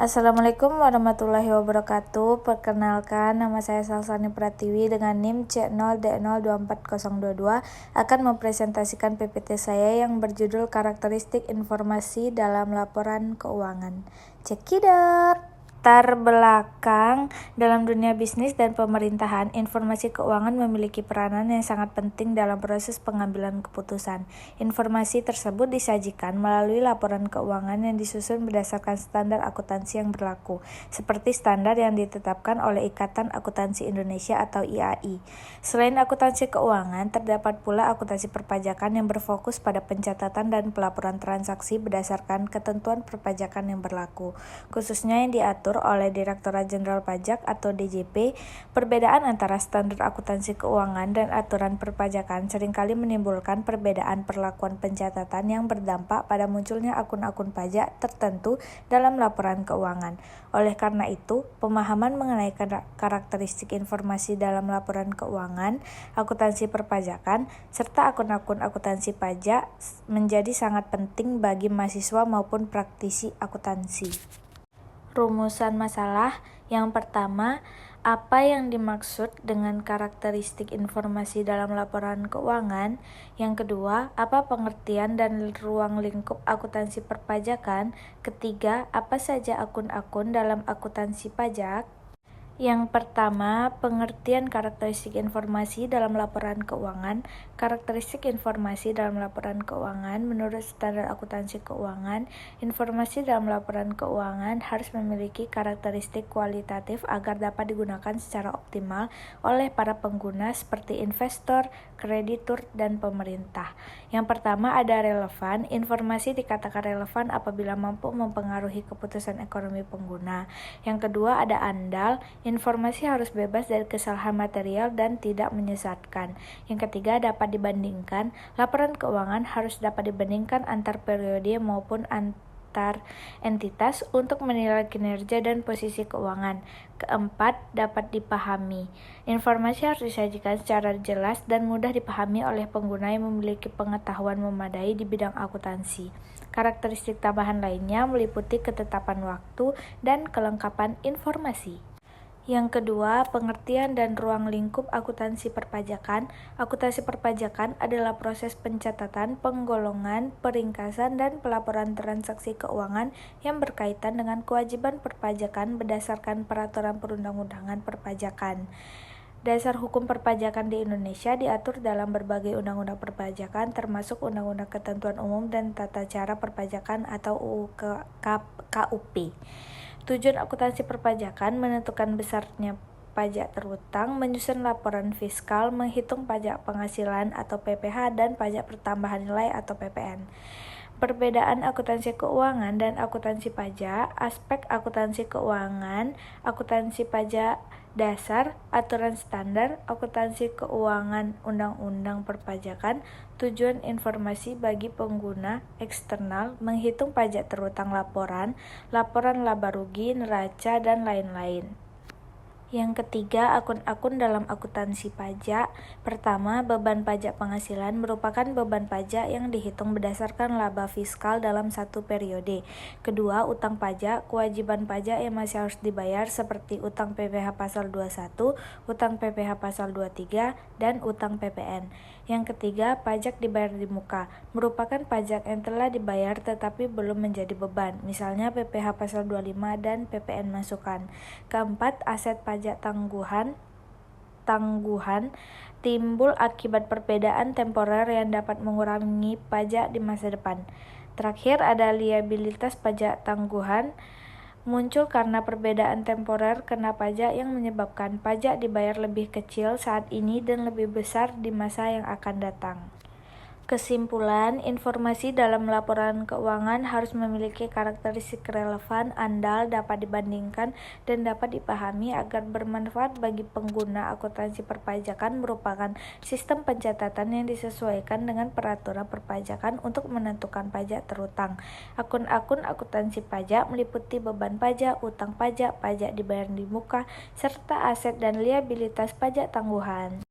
Assalamualaikum warahmatullahi wabarakatuh. Perkenalkan, nama saya Salsani Pratiwi dengan NIM C0D024022 akan mempresentasikan PPT saya yang berjudul Karakteristik Informasi dalam Laporan Keuangan. Cekidot! Latar belakang dalam dunia bisnis dan pemerintahan, informasi keuangan memiliki peranan yang sangat penting dalam proses pengambilan keputusan. Informasi tersebut disajikan melalui laporan keuangan yang disusun berdasarkan standar akuntansi yang berlaku, seperti standar yang ditetapkan oleh Ikatan Akuntansi Indonesia atau IAI. Selain akuntansi keuangan, terdapat pula akuntansi perpajakan yang berfokus pada pencatatan dan pelaporan transaksi berdasarkan ketentuan perpajakan yang berlaku, khususnya yang diatur oleh Direktorat Jenderal Pajak atau DJP. Perbedaan antara standar akuntansi keuangan dan aturan perpajakan seringkali menimbulkan perbedaan perlakuan pencatatan yang berdampak pada munculnya akun-akun pajak tertentu dalam laporan keuangan. Oleh karena itu, pemahaman mengenai karakteristik informasi dalam laporan keuangan, akuntansi perpajakan, serta akun-akun akuntansi pajak menjadi sangat penting bagi mahasiswa maupun praktisi akuntansi. Rumusan masalah yang pertama, apa yang dimaksud dengan karakteristik informasi dalam laporan keuangan? Yang kedua, apa pengertian dan ruang lingkup akuntansi perpajakan? Ketiga, apa saja akun-akun dalam akuntansi pajak? Yang pertama, pengertian karakteristik informasi dalam laporan keuangan. Karakteristik informasi dalam laporan keuangan menurut standar akuntansi keuangan, informasi dalam laporan keuangan harus memiliki karakteristik kualitatif agar dapat digunakan secara optimal oleh para pengguna seperti investor, kreditur, dan pemerintah. Yang pertama ada relevan. Informasi dikatakan relevan apabila mampu mempengaruhi keputusan ekonomi pengguna. Yang kedua ada andal. Informasi harus bebas dari kesalahan material dan tidak menyesatkan. Yang ketiga dapat dibandingkan. Laporan keuangan harus dapat dibandingkan antar periode maupun antar entitas untuk menilai kinerja dan posisi keuangan. Keempat, dapat dipahami. Informasi harus disajikan secara jelas dan mudah dipahami oleh pengguna yang memiliki pengetahuan memadai di bidang akuntansi. Karakteristik tambahan lainnya meliputi ketetapan waktu dan kelengkapan informasi. Yang kedua, pengertian dan ruang lingkup akuntansi perpajakan. Akuntansi perpajakan adalah proses pencatatan, penggolongan, peringkasan, dan pelaporan transaksi keuangan yang berkaitan dengan kewajiban perpajakan berdasarkan peraturan perundang-undangan perpajakan. Dasar hukum perpajakan di Indonesia diatur dalam berbagai undang-undang perpajakan termasuk Undang-Undang Ketentuan Umum dan Tata Cara Perpajakan atau UU KUP. Tujuan akuntansi perpajakan menentukan besarnya pajak terutang, menyusun laporan fiskal, menghitung pajak penghasilan atau PPh dan pajak pertambahan nilai atau PPN. Perbedaan akuntansi keuangan dan akuntansi pajak. Aspek akuntansi keuangan, akuntansi pajak dasar, aturan standar, akuntansi keuangan, undang-undang perpajakan, tujuan informasi bagi pengguna eksternal, menghitung pajak terutang laporan laba rugi, neraca, dan lain-lain. Yang ketiga, akun-akun dalam akuntansi pajak. Pertama, beban pajak penghasilan merupakan beban pajak yang dihitung berdasarkan laba fiskal dalam satu periode. Kedua, utang pajak, kewajiban pajak yang masih harus dibayar seperti utang PPh pasal 21, utang PPh pasal 23, dan utang PPN. Yang ketiga, pajak dibayar di muka, merupakan pajak yang telah dibayar tetapi belum menjadi beban, misalnya PPh pasal 25 dan PPN masukan. Keempat, aset pajak tangguhan timbul akibat perbedaan temporer yang dapat mengurangi pajak di masa depan. Terakhir ada liabilitas pajak tangguhan, muncul karena perbedaan temporer kena pajak yang menyebabkan pajak dibayar lebih kecil saat ini dan lebih besar di masa yang akan datang. Kesimpulan, informasi dalam laporan keuangan harus memiliki karakteristik relevan, andal, dapat dibandingkan, dan dapat dipahami agar bermanfaat bagi pengguna. Akuntansi perpajakan merupakan sistem pencatatan yang disesuaikan dengan peraturan perpajakan untuk menentukan pajak terutang. Akun-akun akuntansi pajak meliputi beban pajak, utang pajak, pajak dibayar di muka, serta aset dan liabilitas pajak tangguhan.